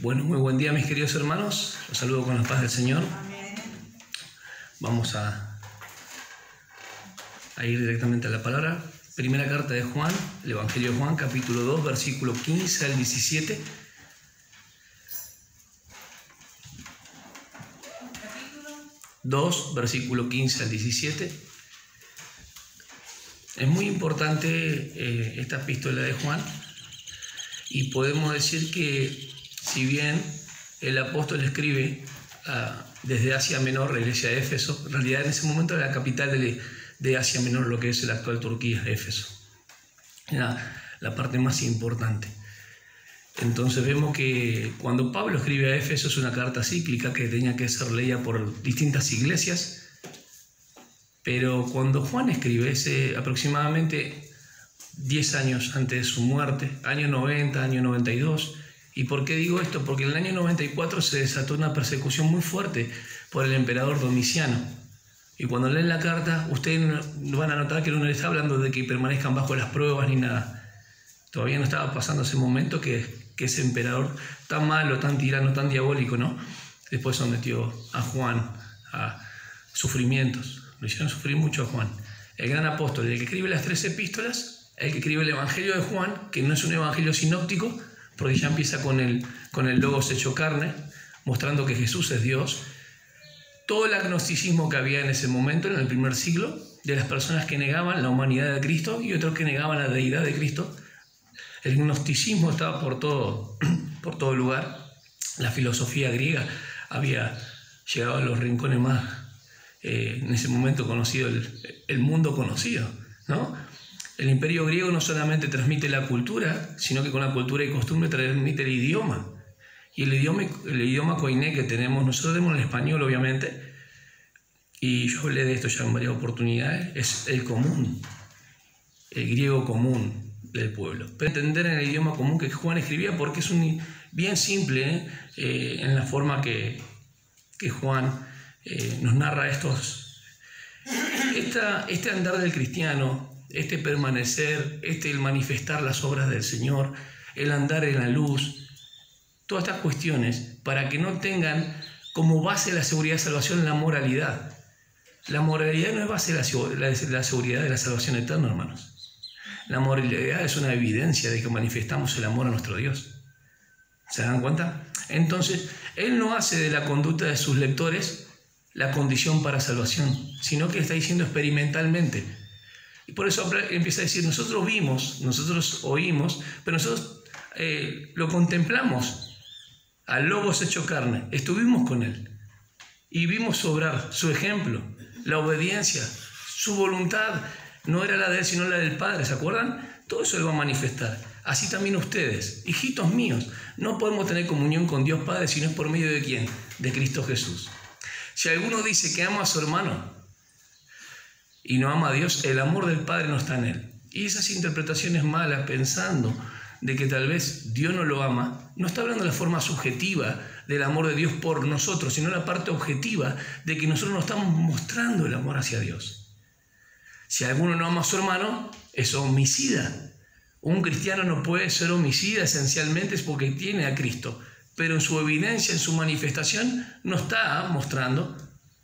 Bueno, muy buen día mis queridos hermanos, los saludo con la paz del Señor. Amén. Vamos a ir directamente a la palabra. Primera carta de Juan, el Evangelio de Juan, capítulo 2, versículo 15 al 17. Capítulo 2, versículo 15 al 17. Es muy importante esta epístola de Juan y podemos decir que si bien el apóstol escribe desde Asia Menor, la iglesia de Éfeso, en realidad en ese momento era la capital de Asia Menor, lo que es la actual Turquía, Éfeso. Era la parte más importante. Entonces vemos que cuando Pablo escribe a Éfeso es una carta cíclica que tenía que ser leída por distintas iglesias, pero cuando Juan escribe, es aproximadamente 10 años antes de su muerte, año 90, año 92. ¿Y por qué digo esto? Porque en el año 94 se desató una persecución muy fuerte por el emperador Domiciano. Y cuando leen la carta, ustedes van a notar que no le está hablando de que permanezcan bajo las pruebas ni nada. Todavía no estaba pasando ese momento que ese emperador tan malo, tan tirano, tan diabólico, ¿no? Después sometió a Juan a sufrimientos. Lo hicieron sufrir mucho a Juan. El gran apóstol, el que escribe las 3 epístolas, el que escribe el Evangelio de Juan, que no es un evangelio sinóptico, porque ya empieza con el Logos hecho carne, mostrando que Jesús es Dios. Todo el agnosticismo que había en ese momento, en el primer siglo, de las personas que negaban la humanidad de Cristo y otros que negaban la deidad de Cristo. El gnosticismo estaba por todo lugar. La filosofía griega había llegado a los rincones más, en ese momento conocido, el mundo conocido, ¿no? El imperio griego no solamente transmite la cultura, sino que con la cultura y costumbre transmite el idioma. Y el idioma koiné que tenemos, nosotros tenemos el español obviamente, y yo hablé de esto ya en varias oportunidades, es el común, el griego común del pueblo. Pero entender en el idioma común que Juan escribía, porque es bien simple en la forma que Juan nos narra este andar del cristiano, este permanecer, el manifestar las obras del Señor, el andar en la luz, todas estas cuestiones, para que no tengan como base la seguridad de salvación la moralidad. La moralidad no es base de la seguridad de la salvación eterna, hermanos. La moralidad es una evidencia de que manifestamos el amor a nuestro Dios. ¿Se dan cuenta? Entonces, Él no hace de la conducta de sus lectores la condición para salvación, sino que está diciendo experimentalmente. Y por eso empieza a decir, nosotros vimos, nosotros oímos, pero nosotros lo contemplamos. Al Logos hecho carne, estuvimos con Él y vimos obrar su ejemplo, la obediencia, su voluntad, no era la de Él sino la del Padre, ¿se acuerdan? Todo eso Él va a manifestar. Así también ustedes, hijitos míos, no podemos tener comunión con Dios Padre sino es por medio de ¿quién? De Cristo Jesús. Si alguno dice que ama a su hermano y no ama a Dios, el amor del Padre no está en él. Y esas interpretaciones malas, pensando de que tal vez Dios no lo ama, no está hablando de la forma subjetiva del amor de Dios por nosotros, sino la parte objetiva de que nosotros nos estamos mostrando el amor hacia Dios. Si alguno no ama a su hermano, es homicida. Un cristiano no puede ser homicida esencialmente es porque tiene a Cristo, pero en su evidencia, en su manifestación, no está mostrando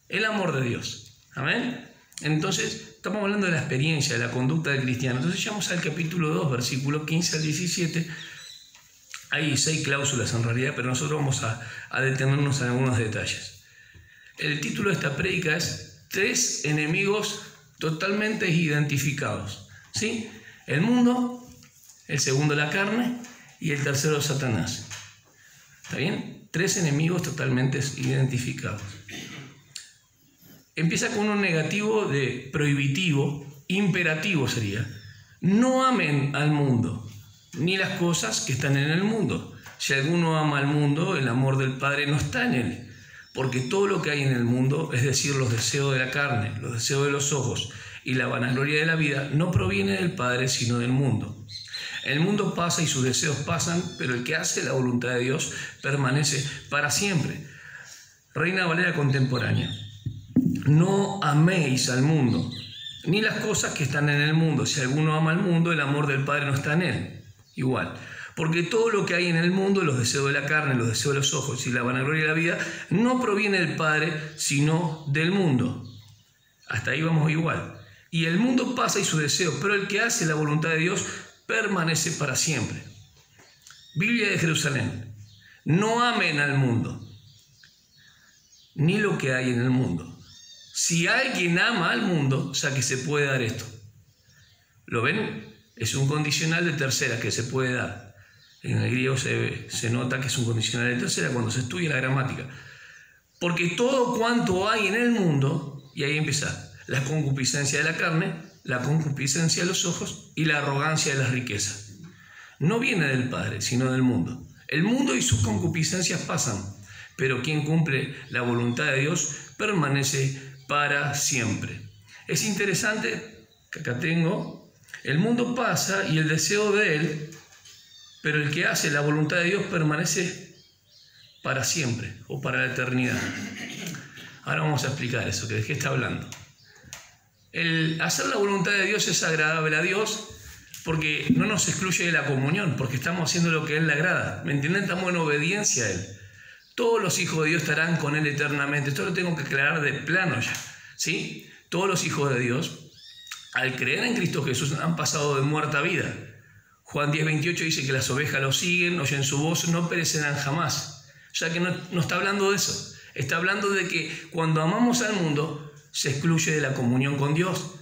el amor de Dios. Amén. Entonces, estamos hablando de la experiencia, de la conducta del cristiano. Entonces, llegamos al capítulo 2, versículo 15 al 17. Hay 6 cláusulas en realidad, pero nosotros vamos a detenernos en algunos detalles. El título de esta prédica es 3 enemigos totalmente identificados. ¿Sí? El mundo, el segundo la carne y el tercero Satanás. ¿Está bien? 3 enemigos totalmente identificados. Empieza con un negativo de prohibitivo, imperativo sería. No amen al mundo, ni las cosas que están en el mundo. Si alguno ama al mundo, el amor del Padre no está en él. Porque todo lo que hay en el mundo, es decir, los deseos de la carne, los deseos de los ojos y la vanagloria de la vida, no proviene del Padre, sino del mundo. El mundo pasa y sus deseos pasan, pero el que hace la voluntad de Dios permanece para siempre. Reina Valera contemporánea. No améis al mundo, ni las cosas que están en el mundo. Si alguno ama al mundo, el amor del Padre no está en él. Igual. Porque todo lo que hay en el mundo, los deseos de la carne, los deseos de los ojos y la vanagloria de la vida, no proviene del Padre, sino del mundo. Hasta ahí vamos igual. Y el mundo pasa y sus deseos, pero el que hace la voluntad de Dios permanece para siempre. Biblia de Jerusalén. No amen al mundo, ni lo que hay en el mundo. Si alguien ama al mundo, o sea que se puede dar esto. ¿Lo ven? Es un condicional de tercera que se puede dar. En el griego se nota que es un condicional de tercera cuando se estudia la gramática. Porque todo cuanto hay en el mundo, y ahí empieza, la concupiscencia de la carne, la concupiscencia de los ojos y la arrogancia de las riquezas. No viene del Padre, sino del mundo. El mundo y sus concupiscencias pasan, pero quien cumple la voluntad de Dios permanece para siempre. Es interesante que acá tengo, el mundo pasa y el deseo de él, pero el que hace la voluntad de Dios permanece para siempre o para la eternidad. Ahora vamos a explicar eso, que de qué está hablando. El hacer la voluntad de Dios es agradable a Dios porque no nos excluye de la comunión, porque estamos haciendo lo que a Él le agrada. ¿Me entienden? Estamos en obediencia a Él. Todos los hijos de Dios estarán con Él eternamente. Esto lo tengo que aclarar de plano ya, ¿sí? Todos los hijos de Dios, al creer en Cristo Jesús, han pasado de muerte a vida. Juan 10:28 dice que las ovejas lo siguen, oyen su voz, no perecerán jamás. O sea que no está hablando de eso. Está hablando de que cuando amamos al mundo, se excluye de la comunión con Dios.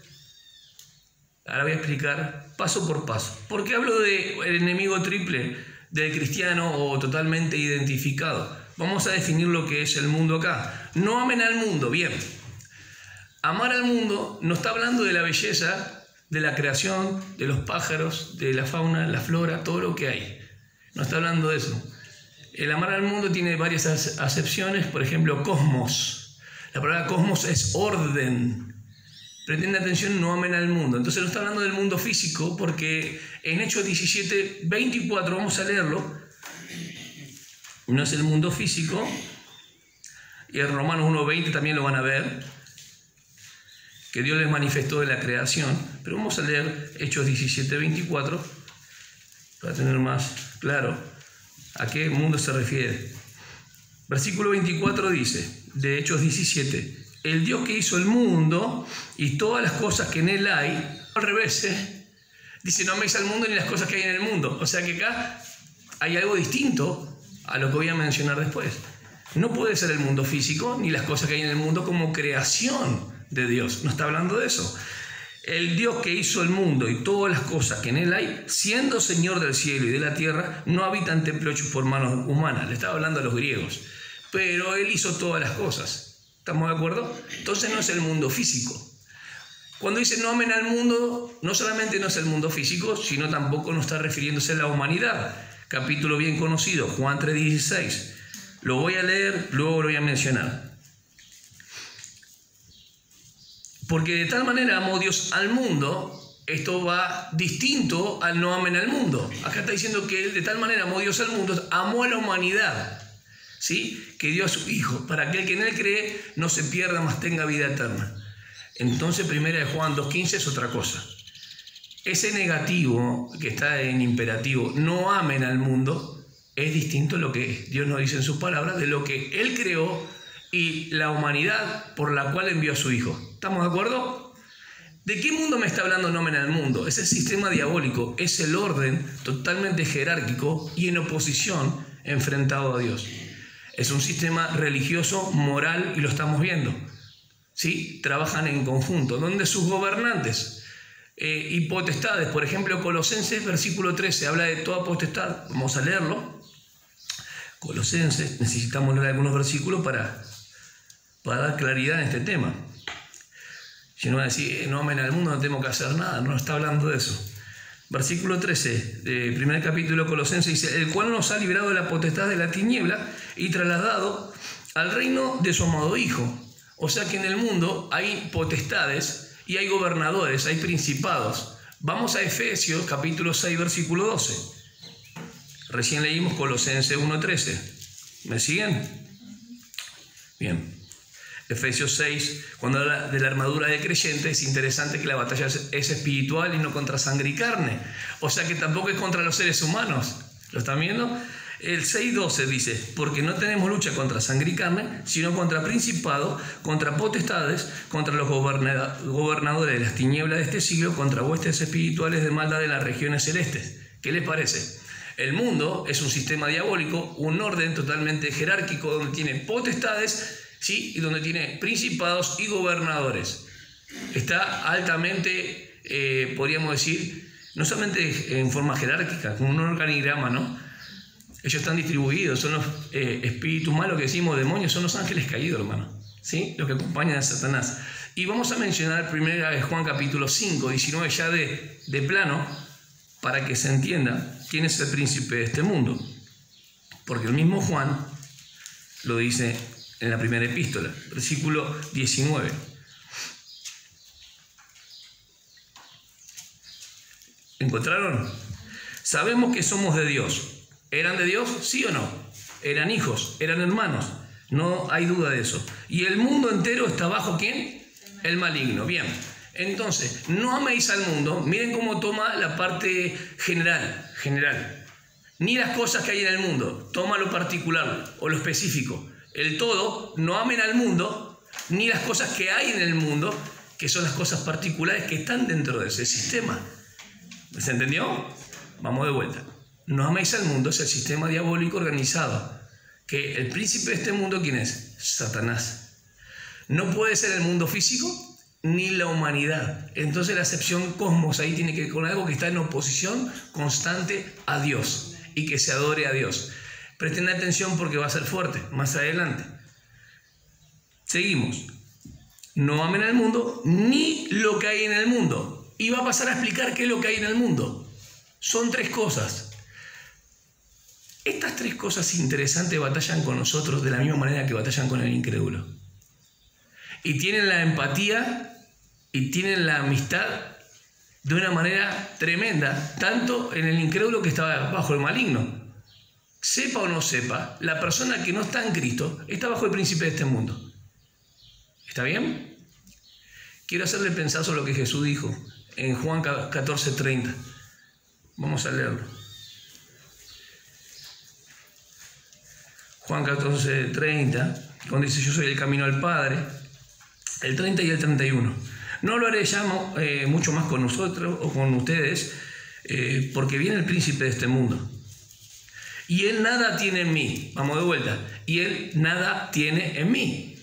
Ahora voy a explicar paso por paso. ¿Por qué hablo del enemigo triple del cristiano o totalmente identificado? Vamos a definir lo que es el mundo acá. No amen al mundo, bien. Amar al mundo no está hablando de la belleza, de la creación, de los pájaros, de la fauna, la flora, todo lo que hay. No está hablando de eso. El amar al mundo tiene varias acepciones, por ejemplo, cosmos. La palabra cosmos es orden. Presten atención, no amen al mundo. Entonces no está hablando del mundo físico, porque en Hechos 17:24, vamos a leerlo, no es el mundo físico, y en Romanos 1:20 también lo van a ver, que Dios les manifestó de la creación, pero vamos a leer Hechos 17:24 para tener más claro a qué mundo se refiere. Versículo 24 dice, de Hechos 17, el Dios que hizo el mundo y todas las cosas que en él hay, al revés, dice, no améis al mundo ni las cosas que hay en el mundo. O sea que acá hay algo distinto a lo que voy a mencionar después. No puede ser el mundo físico ni las cosas que hay en el mundo como creación de Dios. No está hablando de eso. El Dios que hizo el mundo y todas las cosas que en él hay, siendo Señor del cielo y de la tierra, no habita en templo hecho por manos humanas. Le estaba hablando a los griegos. Pero él hizo todas las cosas. ¿Estamos de acuerdo? Entonces no es el mundo físico. Cuando dice no amen al mundo, no solamente no es el mundo físico, sino tampoco no está refiriéndose a la humanidad. Capítulo bien conocido, Juan 3:16. Lo voy a leer, luego lo voy a mencionar. Porque de tal manera amó Dios al mundo, esto va distinto al no amen al mundo. Acá está diciendo que de tal manera amó Dios al mundo, amó a la humanidad, ¿sí? Que dio a su Hijo, para que el que en él cree no se pierda, mas tenga vida eterna. Entonces, 1 Juan 2:15 es otra cosa. Ese negativo que está en imperativo, no amen al mundo, es distinto a lo que Dios nos dice en sus palabras, de lo que Él creó y la humanidad por la cual envió a su Hijo. ¿Estamos de acuerdo? ¿De qué mundo me está hablando no amen al mundo? Es el sistema diabólico, es el orden totalmente jerárquico y en oposición enfrentado a Dios. Es un sistema religioso, moral, y lo estamos viendo. ¿Sí? Trabajan en conjunto, donde sus gobernantes y potestades, por ejemplo, Colosenses, versículo 13, habla de toda potestad. Vamos a leerlo. Colosenses, necesitamos leer algunos versículos para dar claridad en este tema. Si no va a decir, no amen al mundo, no tenemos que hacer nada, no está hablando de eso. Versículo 13, primer capítulo de Colosenses, dice, el cual nos ha librado de la potestad de la tiniebla y trasladado al reino de su amado Hijo. O sea que en el mundo hay potestades y hay gobernadores, hay principados. Vamos a Efesios capítulo 6, versículo 12. Recién leímos Colosenses 1:13. ¿Me siguen? Bien. Efesios 6, cuando habla de la armadura del creyente, es interesante que la batalla es espiritual y no contra sangre y carne. O sea que tampoco es contra los seres humanos. ¿Lo están viendo? El 6:12 dice, porque no tenemos lucha contra sangre y carne, sino contra principados, contra potestades, contra los gobernadores de las tinieblas de este siglo, contra huestes espirituales de maldad de las regiones celestes. ¿Qué les parece? El mundo es un sistema diabólico, un orden totalmente jerárquico donde tiene potestades, ¿sí? Y donde tiene principados y gobernadores. Está altamente, podríamos decir, no solamente en forma jerárquica, como un organigrama, ¿no? Ellos están distribuidos, son los espíritus malos que decimos demonios, son los ángeles caídos, hermano, ¿sí? Los que acompañan a Satanás. Y vamos a mencionar primera vez Juan capítulo 5, 19 ya de plano, para que se entienda quién es el príncipe de este mundo. Porque el mismo Juan lo dice en la primera epístola, versículo 19. ¿Encontraron? Sabemos que somos de Dios. ¿Eran de Dios? ¿Sí o no? Eran hijos, eran hermanos. No hay duda de eso. Y el mundo entero está bajo ¿quién? El maligno. Bien. Entonces, no améis al mundo. Miren cómo toma la parte general. Ni las cosas que hay en el mundo. Toma lo particular o lo específico. El todo, no amen al mundo, ni las cosas que hay en el mundo, que son las cosas particulares que están dentro de ese sistema. ¿Se entendió? Vamos de vuelta. No améis al mundo, es el sistema diabólico organizado. Que el príncipe de este mundo, ¿quién es? Satanás. No puede ser el mundo físico ni la humanidad. Entonces la acepción cosmos ahí tiene que ver con algo que está en oposición constante a Dios y que se adore a Dios. Presten atención porque va a ser fuerte más adelante. Seguimos. No amen al mundo ni lo que hay en el mundo. Y va a pasar a explicar qué es lo que hay en el mundo. Son 3 cosas. Estas 3 cosas interesantes batallan con nosotros de la misma manera que batallan con el incrédulo. Y tienen la empatía y tienen la amistad de una manera tremenda, tanto en el incrédulo que está bajo el maligno. Sepa o no sepa, la persona que no está en Cristo está bajo el príncipe de este mundo. ¿Está bien? Quiero hacerle pensar sobre lo que Jesús dijo en Juan 14:30. Vamos a leerlo. Juan 14:30, cuando dice yo soy el camino al Padre, el 30 y el 31. No lo haré ya mucho más con nosotros o con ustedes, porque viene el príncipe de este mundo. Y él nada tiene en mí. Vamos de vuelta. Y él nada tiene en mí.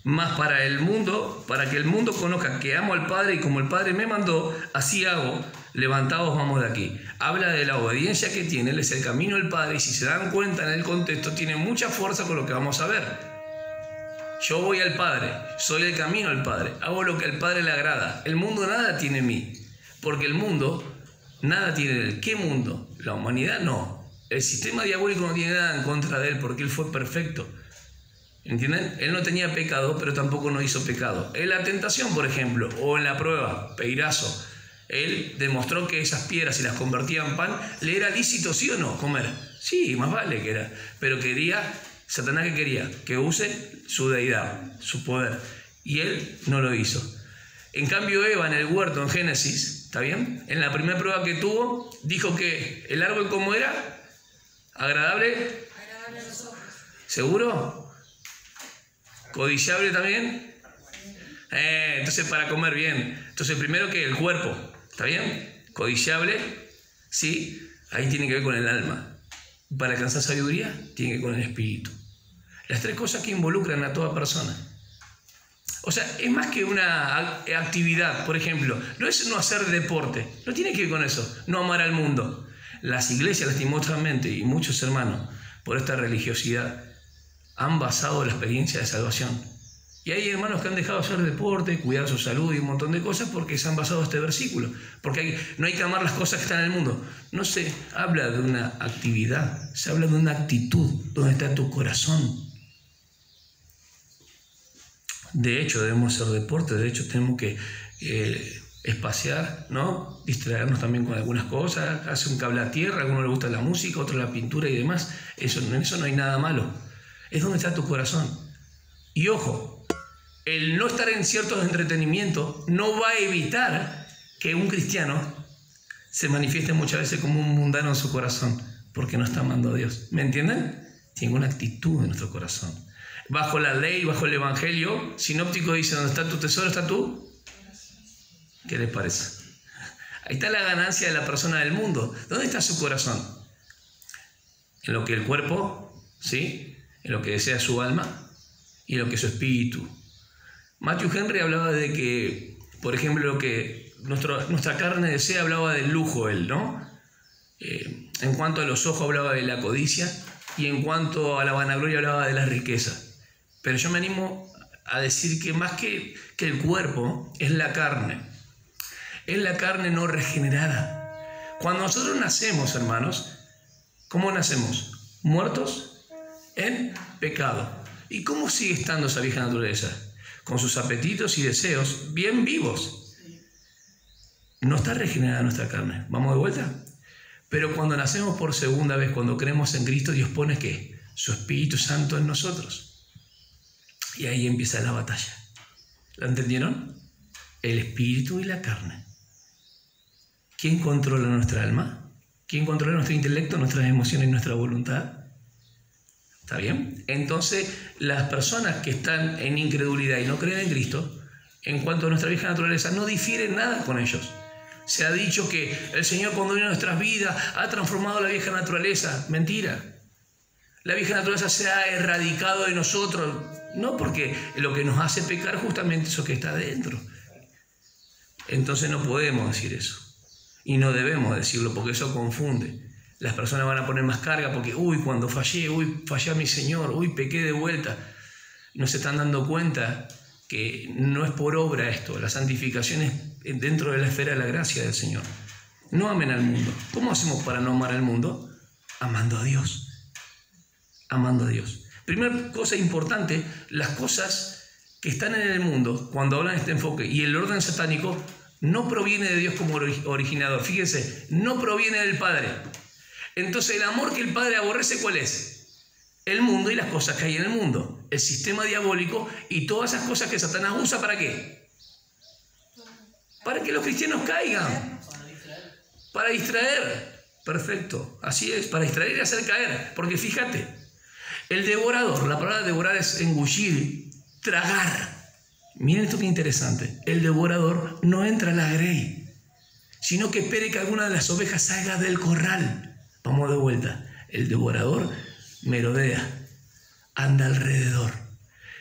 Mas para que el mundo conozca que amo al Padre y como el Padre me mandó, así hago. Levantaos, vamos de aquí. Habla de la obediencia que tiene, él es el camino del Padre, y si se dan cuenta en el contexto, tiene mucha fuerza con lo que vamos a ver. Yo voy al Padre, soy el camino al Padre, hago lo que al Padre le agrada. El mundo nada tiene en mí, porque el mundo nada tiene en él. ¿Qué mundo? La humanidad no. El sistema diabólico no tiene nada en contra de él, porque él fue perfecto. ¿Entienden? Él no tenía pecado, pero tampoco no hizo pecado. En la tentación, por ejemplo, o en la prueba, Peirazo, él demostró que esas piedras, si las convertía en pan, le era lícito, ¿sí o no? Comer. Sí, más vale que era. Pero Satanás que quería, que use su deidad, su poder. Y él no lo hizo. En cambio, Eva en el huerto, en Génesis, ¿está bien? En la primera prueba que tuvo, dijo que el árbol, ¿cómo era? Agradable. Agradable a los ojos. ¿Seguro? ¿Codiciable también? Entonces, para comer bien. Entonces, primero que el cuerpo. ¿Está bien? Codiciable, sí, ahí tiene que ver con el alma. Para alcanzar sabiduría, tiene que ver con el espíritu. Las 3 cosas que involucran a toda persona. O sea, es más que una actividad, por ejemplo. No es no hacer deporte, no tiene que ver con eso, no amar al mundo. Las iglesias, lastimosamente, y muchos hermanos, por esta religiosidad, han basado la experiencia de salvación. Y hay hermanos que han dejado de hacer deporte, cuidar su salud y un montón de cosas porque se han basado en este versículo. Porque no hay que amar las cosas que están en el mundo. No se habla de una actividad, se habla de una actitud, donde está tu corazón. De hecho, debemos hacer deporte, de hecho tenemos que espaciar, ¿no? Distraernos también con algunas cosas. Hace un cable a tierra, a alguno le gusta la música, a otro la pintura y demás. En eso no hay nada malo. Es donde está tu corazón. Y ojo, el no estar en ciertos entretenimientos no va a evitar que un cristiano se manifieste muchas veces como un mundano en su corazón, porque no está amando a Dios. ¿Me entienden? Tiene una actitud en nuestro corazón. Bajo la ley, bajo el evangelio, Sinóptico dice, donde está tu tesoro, está tú. ¿Qué les parece? Ahí está la ganancia de la persona del mundo. ¿Dónde está su corazón? En lo que el cuerpo, ¿sí? En lo que desea su alma y en lo que su espíritu. Matthew Henry hablaba de que, por ejemplo, lo que nuestra carne desea, hablaba del lujo él, ¿no? En cuanto a los ojos hablaba de la codicia y en cuanto a la vanagloria hablaba de la riqueza. Pero yo me animo a decir que más que el cuerpo es la carne. Es la carne no regenerada. Cuando nosotros nacemos, hermanos, ¿cómo nacemos? Muertos en pecado. ¿Y cómo sigue estando esa vieja naturaleza? Con sus apetitos y deseos bien vivos. No está regenerada nuestra carne. ¿Vamos de vuelta? Pero cuando nacemos por segunda vez, cuando creemos en Cristo, Dios pone ¿qué? Su Espíritu Santo en nosotros. Y ahí empieza la batalla. ¿La entendieron? El espíritu y la carne. ¿Quién controla nuestra alma? ¿Quién controla nuestro intelecto, nuestras emociones y nuestra voluntad? ¿Está bien? Entonces, las personas que están en incredulidad y no creen en Cristo, en cuanto a nuestra vieja naturaleza, no difieren nada con ellos. Se ha dicho que el Señor, cuando vino a nuestras vidas, ha transformado la vieja naturaleza. Mentira. La vieja naturaleza se ha erradicado de nosotros. No, porque lo que nos hace pecar justamente eso que está adentro. Entonces no podemos decir eso. Y no debemos decirlo porque eso confunde. Las personas van a poner más carga porque, cuando fallé, fallé a mi Señor, pequé de vuelta. No se están dando cuenta que no es por obra esto. La santificación es dentro de la esfera de la gracia del Señor. No amen al mundo. ¿Cómo hacemos para no amar al mundo? Amando a Dios. Amando a Dios. Primera cosa importante, las cosas que están en el mundo, cuando hablan de este enfoque, y el orden satánico, no proviene de Dios como originador. Fíjense, no proviene del Padre. Entonces el amor que el Padre aborrece, ¿cuál es? El mundo y las cosas que hay en el mundo. El sistema diabólico y todas esas cosas que Satanás usa, ¿para qué? Para que los cristianos caigan. Para distraer. Perfecto. Así es, para distraer y hacer caer. Porque fíjate, el devorador, la palabra devorar es engullir, tragar. Miren esto que interesante. El devorador no entra a la grey, sino que espere que alguna de las ovejas salga del corral. Vamos de vuelta. El devorador merodea, anda alrededor.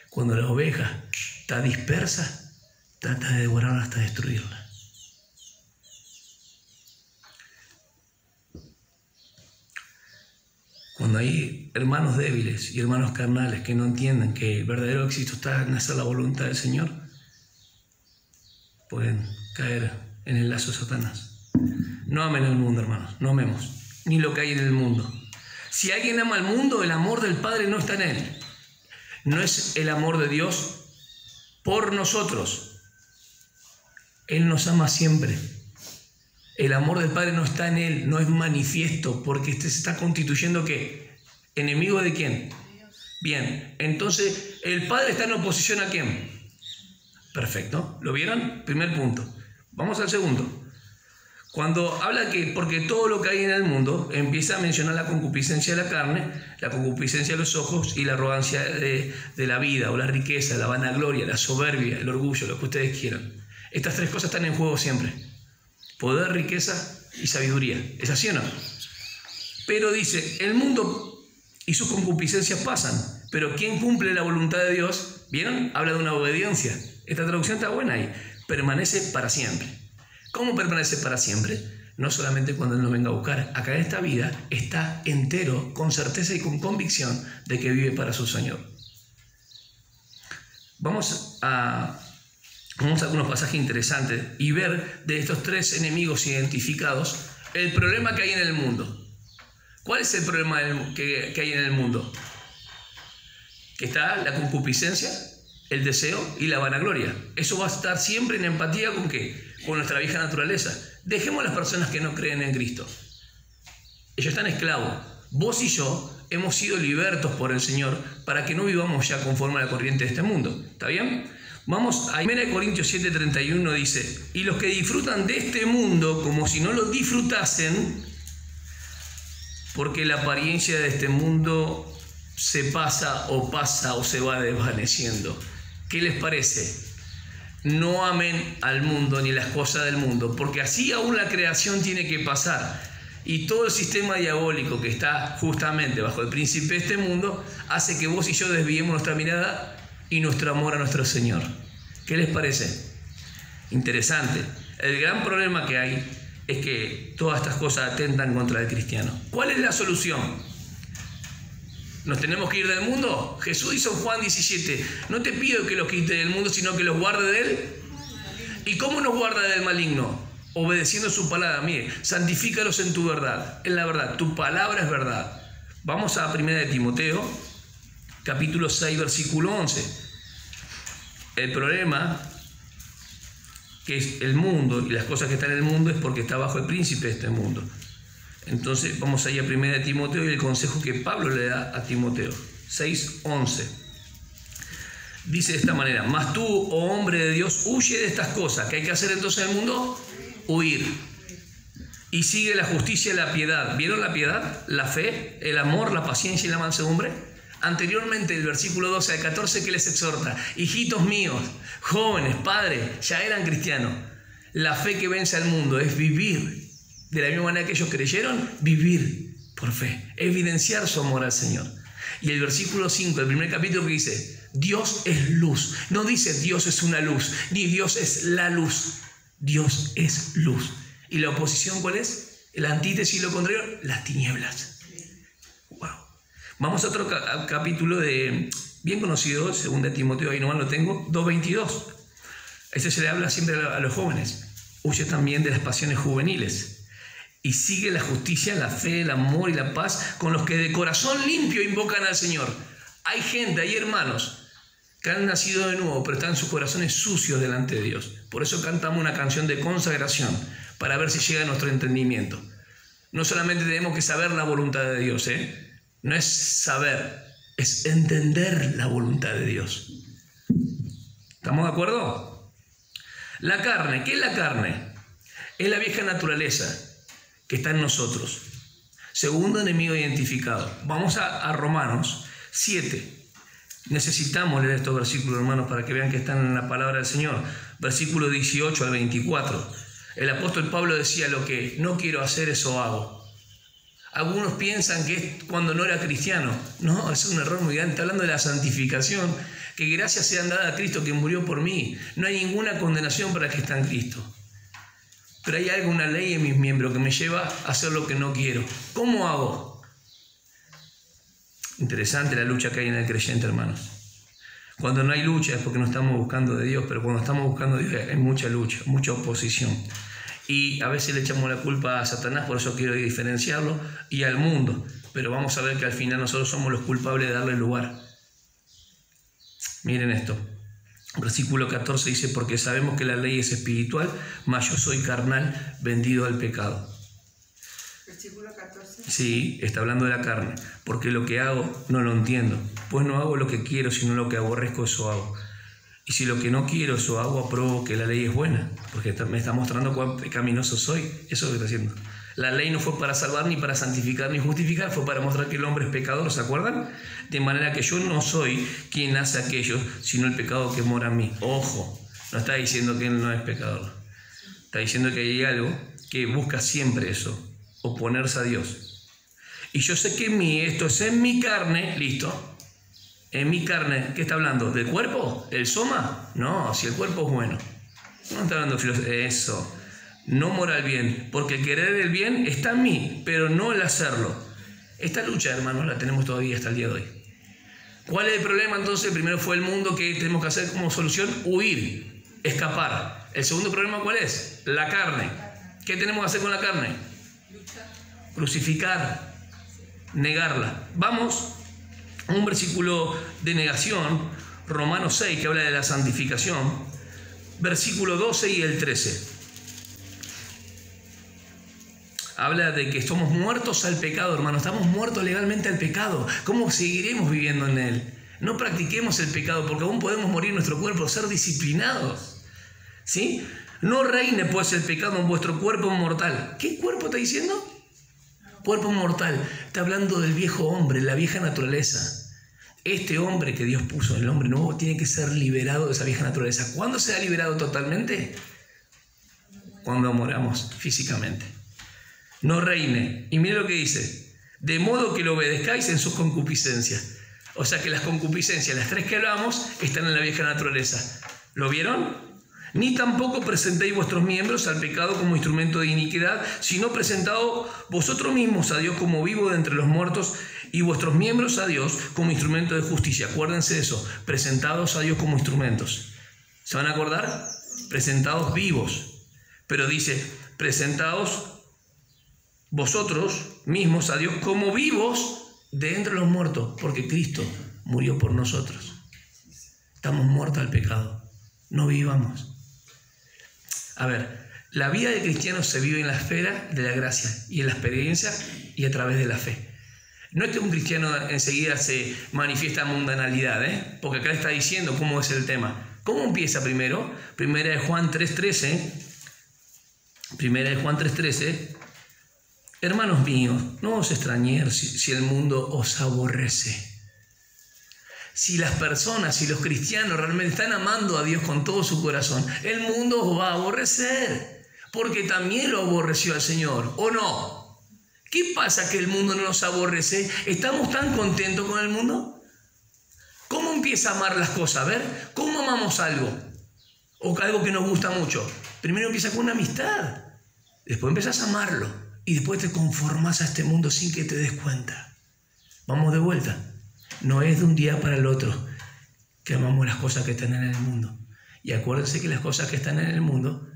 Cuando la oveja está dispersa, trata de devorarla hasta destruirla. Cuando hay hermanos débiles y hermanos carnales que no entienden que el verdadero éxito está en hacer la voluntad del Señor, pueden caer en el lazo de Satanás. No amen al mundo, hermanos, no amemos ni lo que hay en el mundo. Si alguien ama al mundo, el amor del Padre no está en él. No es el amor de Dios por nosotros. Él nos ama siempre. El amor del Padre no está en él, no es manifiesto, porque se está constituyendo ¿qué? ¿Enemigo de quién? Bien, entonces el Padre está en oposición ¿a quién? Perfecto, ¿lo vieron? Primer punto. Vamos al segundo. Cuando habla que, porque todo lo que hay en el mundo, empieza a mencionar la concupiscencia de la carne, la concupiscencia de los ojos y la arrogancia de la vida, o la riqueza, la vanagloria, la soberbia, el orgullo, lo que ustedes quieran. Estas tres cosas están en juego siempre. Poder, riqueza y sabiduría. ¿Es así o no? Pero dice, el mundo y sus concupiscencias pasan, pero ¿quién cumple la voluntad de Dios? ¿Vieron? Habla de una obediencia. Esta traducción está buena ahí. Permanece para siempre. ¿Cómo permanece para siempre? No solamente cuando Él nos venga a buscar. Acá en esta vida está entero, con certeza y con convicción de que vive para su Señor. Vamos a algunos pasajes interesantes y ver de estos tres enemigos identificados el problema que hay en el mundo. ¿Cuál es el problema que hay en el mundo? Que está la concupiscencia, el deseo y la vanagloria. Eso va a estar siempre en empatía ¿con qué? Con nuestra vieja naturaleza. Dejemos a las personas que no creen en Cristo. Ellos están esclavos. Vos y yo hemos sido libertos por el Señor para que no vivamos ya conforme a la corriente de este mundo. ¿Está bien? Vamos a 1 Corintios 7:31 dice, y los que disfrutan de este mundo como si no lo disfrutasen, porque la apariencia de este mundo se pasa o se va desvaneciendo. ¿Qué les parece? No amen al mundo ni las cosas del mundo, porque así aún la creación tiene que pasar. Y todo el sistema diabólico que está justamente bajo el príncipe de este mundo hace que vos y yo desviemos nuestra mirada y nuestro amor a nuestro Señor. ¿Qué les parece? Interesante. El gran problema que hay es que todas estas cosas atentan contra el cristiano. ¿Cuál es la solución? ¿Nos tenemos que ir del mundo? Jesús dice en Juan 17, no te pido que los quite del mundo, sino que los guarde de él. ¿Y cómo nos guarda del maligno? Obedeciendo su palabra. Mire, santifícalos en tu verdad, en la verdad. Tu palabra es verdad. Vamos a 1 de Timoteo, capítulo 6, versículo 11. El problema que es el mundo y las cosas que están en el mundo es porque está bajo el príncipe de este mundo. Entonces vamos a ir a 1 de Timoteo y el consejo que Pablo le da a Timoteo. 6:11. Dice de esta manera, mas tú, oh hombre de Dios, huye de estas cosas. ¿Qué hay que hacer entonces en el mundo? Huir. Y sigue la justicia y la piedad. ¿Vieron la piedad? La fe, el amor, la paciencia y la mansedumbre. Anteriormente, el versículo 12 al 14 que les exhorta, hijitos míos, jóvenes, padres, ya eran cristianos. La fe que vence al mundo es vivir. De la misma manera que ellos creyeron, vivir por fe, evidenciar su amor al Señor. Y el versículo 5, el primer capítulo que dice, Dios es luz. No dice Dios es una luz, ni Dios es la luz. Dios es luz. ¿Y la oposición cuál es? El antítesis y lo contrario, las tinieblas. Wow. Vamos a otro capítulo bien conocido, 2 de Timoteo, ahí nomás lo tengo, 2:22. Este se le habla siempre a los jóvenes. Huye también de las pasiones juveniles. Y sigue la justicia, la fe, el amor y la paz con los que de corazón limpio invocan al Señor. Hay gente, hay hermanos que han nacido de nuevo, pero están sus corazones sucios delante de Dios. Por eso cantamos una canción de consagración, para ver si llega a nuestro entendimiento. No solamente tenemos que saber la voluntad de Dios, no es saber, es entender la voluntad de Dios. ¿Estamos de acuerdo? La carne, ¿qué es la carne? Es la vieja naturaleza que está en nosotros. Segundo enemigo identificado. Vamos a Romanos 7. Necesitamos leer estos versículos, hermanos, para que vean que están en la palabra del Señor. Versículo 18 al 24. El apóstol Pablo decía, lo que no quiero hacer, eso hago. Algunos piensan que es cuando no era cristiano. No, es un error muy grande. Está hablando de la santificación, que gracias sean dadas a Cristo que murió por mí. No hay ninguna condenación para el que está en Cristo. Pero hay algo, una ley en mis miembros que me lleva a hacer lo que no quiero. ¿Cómo hago? Interesante la lucha que hay en el creyente, hermanos. Cuando no hay lucha es porque no estamos buscando de Dios, pero cuando estamos buscando de Dios hay mucha lucha, mucha oposición. Y a veces le echamos la culpa a Satanás, por eso quiero diferenciarlo, y al mundo. Pero vamos a ver que al final nosotros somos los culpables de darle lugar. Miren esto. Versículo 14 dice, porque sabemos que la ley es espiritual, mas yo soy carnal, vendido al pecado. Versículo 14. Sí, está hablando de la carne. Porque lo que hago no lo entiendo. Pues no hago lo que quiero, sino lo que aborrezco, eso hago. Y si lo que no quiero, eso hago, apruebo que la ley es buena. Porque me está mostrando cuán pecaminoso soy. Eso es lo que está haciendo. La ley no fue para salvar, ni para santificar, ni justificar. Fue para mostrar que el hombre es pecador, ¿se acuerdan? De manera que yo no soy quien hace aquello, sino el pecado que mora en mí. Ojo, no está diciendo que él no es pecador. Está diciendo que hay algo que busca siempre eso, oponerse a Dios. Y yo sé que en mí, esto es en mi carne, listo. En mi carne, ¿qué está hablando? ¿Del cuerpo? ¿El soma? No, si el cuerpo es bueno. No está hablando de filosofía. Eso. No mora el bien, porque el querer el bien está en mí, pero no el hacerlo. Esta lucha, hermanos, la tenemos todavía hasta el día de hoy. ¿Cuál es el problema entonces? Primero fue el mundo, que tenemos que hacer como solución, huir, escapar. El segundo problema, ¿cuál es? La carne. ¿Qué tenemos que hacer con la carne? Crucificar, negarla. Vamos a un versículo de negación, Romanos 6, que habla de la santificación, versículo 12 y el 13. Habla de que somos muertos al pecado, hermano. Estamos muertos legalmente al pecado. ¿Cómo seguiremos viviendo en él? No practiquemos el pecado porque aún podemos morir en nuestro cuerpo, ser disciplinados. ¿Sí? No reine pues el pecado en vuestro cuerpo mortal. ¿Qué cuerpo está diciendo? Cuerpo mortal. Está hablando del viejo hombre, la vieja naturaleza. Este hombre que Dios puso, el hombre nuevo, tiene que ser liberado de esa vieja naturaleza. ¿Cuándo será liberado totalmente? Cuando moramos físicamente. No reine. Y mire lo que dice. De modo que lo obedezcáis en sus concupiscencias. O sea que las concupiscencias, las tres que hablamos, están en la vieja naturaleza. ¿Lo vieron? Ni tampoco presentéis vuestros miembros al pecado como instrumento de iniquidad, sino presentaos vosotros mismos a Dios como vivo de entre los muertos y vuestros miembros a Dios como instrumento de justicia. Acuérdense de eso, presentados a Dios como instrumentos. ¿Se van a acordar? Presentados vivos. Pero dice, presentaos vosotros mismos a Dios como vivos de entre los muertos, porque Cristo murió por nosotros. Estamos muertos al pecado. No vivamos. A ver, la vida de cristiano se vive en la esfera de la gracia y en la experiencia y a través de la fe. No es que un cristiano enseguida se manifiesta mundanalidad, porque acá está diciendo cómo es el tema. ¿Cómo empieza primero? Primera de Juan 3:13. Hermanos míos, no os extrañéis si el mundo os aborrece. Si las personas, si los cristianos realmente están amando a Dios con todo su corazón, el mundo os va a aborrecer, porque también lo aborreció al Señor, ¿o no? ¿Qué pasa que el mundo no nos aborrece? ¿Estamos tan contentos con el mundo? ¿Cómo empieza a amar las cosas? A ver, ¿cómo amamos algo? O algo que nos gusta mucho. Primero empieza con una amistad, después empiezas a amarlo y después te conformas a este mundo sin que te des cuenta. Vamos de vuelta. No es de un día para el otro que amamos las cosas que están en el mundo. Y acuérdense que las cosas que están en el mundo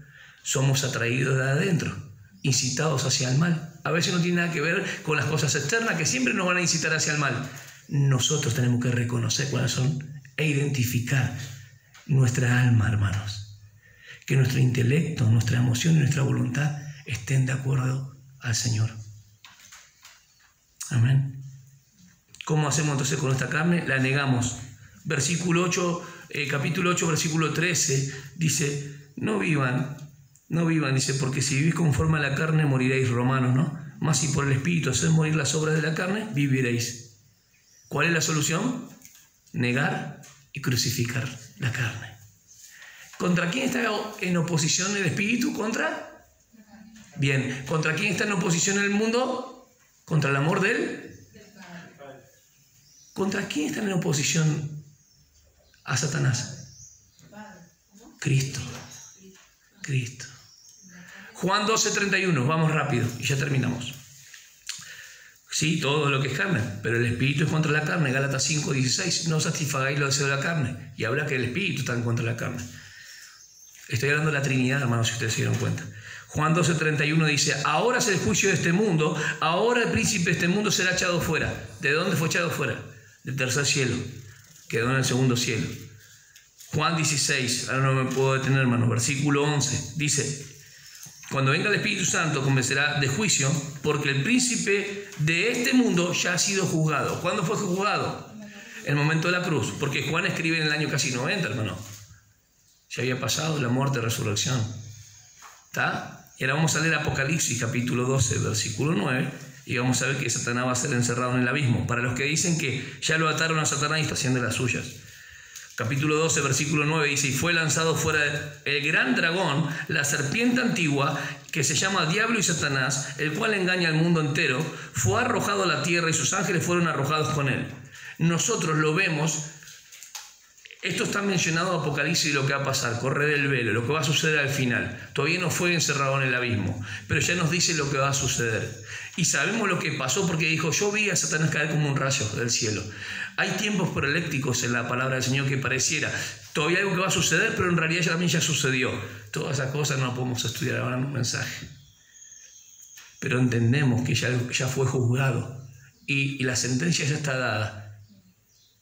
somos atraídos de adentro, incitados hacia el mal. A veces no tiene nada que ver con las cosas externas que siempre nos van a incitar hacia el mal. Nosotros tenemos que reconocer cuáles son e identificar nuestra alma, hermanos. Que nuestro intelecto, nuestra emoción y nuestra voluntad estén de acuerdo al Señor. Amén. ¿Cómo hacemos entonces con esta carne? La negamos. Capítulo 8, versículo 13, dice, no vivan, dice, porque si vivís conforme a la carne moriréis, Romanos, ¿no? Mas si por el Espíritu hacéis morir las obras de la carne, viviréis. ¿Cuál es la solución? Negar y crucificar la carne. ¿Contra quién está en oposición el Espíritu? ¿Contra? Bien. ¿Contra quién está en oposición el mundo? ¿Contra el amor de él? ¿Contra quién están en oposición a Satanás? Cristo. Juan 12:31, vamos rápido y ya terminamos. Sí, todo lo que es carne, pero el Espíritu es contra la carne. Gálatas 5:16, no satisfagáis los deseos de la carne. Y habla que el Espíritu está en contra de la carne. Estoy hablando de la Trinidad, hermanos, si ustedes se dieron cuenta. Juan 12:31 dice, ahora es el juicio de este mundo, ahora el príncipe de este mundo será echado fuera. ¿De dónde fue echado fuera? Del tercer cielo, quedó en el segundo cielo. Juan 16, ahora no me puedo detener, hermano, versículo 11, dice, cuando venga el Espíritu Santo convencerá de juicio, porque el príncipe de este mundo ya ha sido juzgado. ¿Cuándo fue juzgado? El momento de la cruz, porque Juan escribe en el año casi 90, hermano. Ya había pasado la muerte y resurrección. ¿Está? Y ahora vamos a leer Apocalipsis, capítulo 12, versículo 9, y vamos a ver que Satanás va a ser encerrado en el abismo. Para los que dicen que ya lo ataron a Satanás y está haciendo las suyas. Capítulo 12, versículo 9 dice, y fue lanzado fuera el gran dragón, la serpiente antigua, que se llama Diablo y Satanás, el cual engaña al mundo entero, fue arrojado a la tierra y sus ángeles fueron arrojados con él. Nosotros lo vemos. Esto está mencionado en Apocalipsis de lo que va a pasar, correr el velo, lo que va a suceder al final. Todavía no fue encerrado en el abismo, pero ya nos dice lo que va a suceder. Y sabemos lo que pasó porque dijo, yo vi a Satanás caer como un rayo del cielo. Hay tiempos prolécticos en la palabra del Señor que pareciera, todavía hay algo que va a suceder, pero en realidad también ya sucedió. Todas esas cosas no las podemos estudiar ahora en un mensaje. Pero entendemos que ya fue juzgado y la sentencia ya está dada.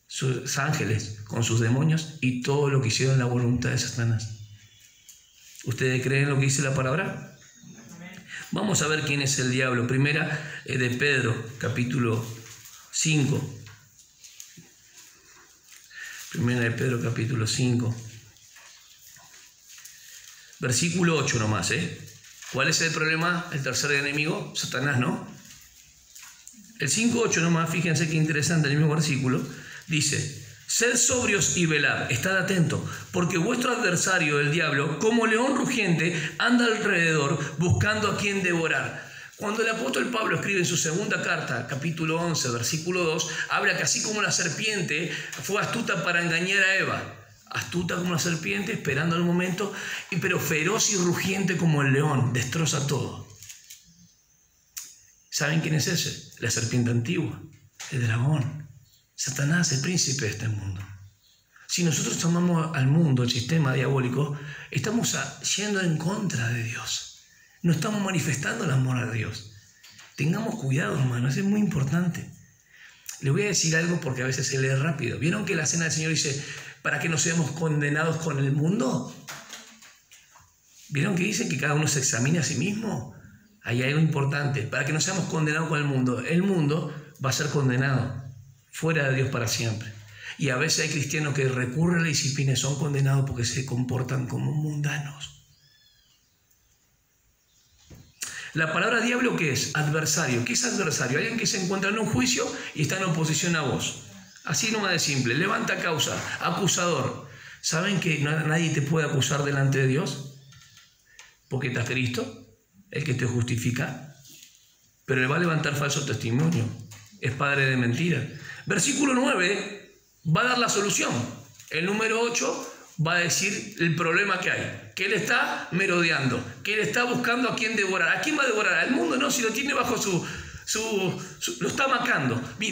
Sus ángeles con sus demonios y todo lo que hicieron la voluntad de Satanás. ¿Ustedes creen lo que dice la palabra? Vamos a ver quién es el diablo. Primera de Pedro, capítulo 5. Primera de Pedro capítulo 5. Versículo 8 nomás, ¿Cuál es el problema? El tercer enemigo, Satanás, ¿no? El 5.8 nomás, fíjense qué interesante el mismo versículo. Dice, sed sobrios y velad, estad atentos, porque vuestro adversario, el diablo, como león rugiente, anda alrededor buscando a quien devorar. Cuando el apóstol Pablo escribe en su segunda carta, capítulo 11, versículo 2, habla que así como la serpiente fue astuta para engañar a Eva, astuta como la serpiente, esperando el momento, pero feroz y rugiente como el león, destroza todo. ¿Saben quién es ese? La serpiente antigua, el dragón, Satanás, el príncipe de este mundo. Si nosotros tomamos al mundo, el sistema diabólico, estamos yendo en contra de Dios. No estamos manifestando el amor a Dios. Tengamos cuidado, hermanos, es muy importante. Le voy a decir algo porque a veces se lee rápido. ¿Vieron que la cena del Señor dice, para que no seamos condenados con el mundo? ¿Vieron que dice que cada uno se examine a sí mismo? Ahí hay algo importante. Para que no seamos condenados con el mundo va a ser condenado fuera de Dios para siempre. Y a veces hay cristianos que recurren a la disciplina y son condenados porque se comportan como mundanos. La palabra diablo, ¿qué es? Adversario. ¿Qué es adversario? Alguien que se encuentra en un juicio y está en oposición a vos. Así nomás de simple. Levanta causa. Acusador. ¿Saben que nadie te puede acusar delante de Dios? Porque está Cristo, el que te justifica. Pero le va a levantar falso testimonio. Es padre de mentira. Versículo 9 va a dar la solución. El número 8 va a decir el problema que hay, que él está merodeando, que él está buscando a quién devorar. ¿A quién va a devorar? Al mundo no, si lo tiene bajo lo está macando. Miren,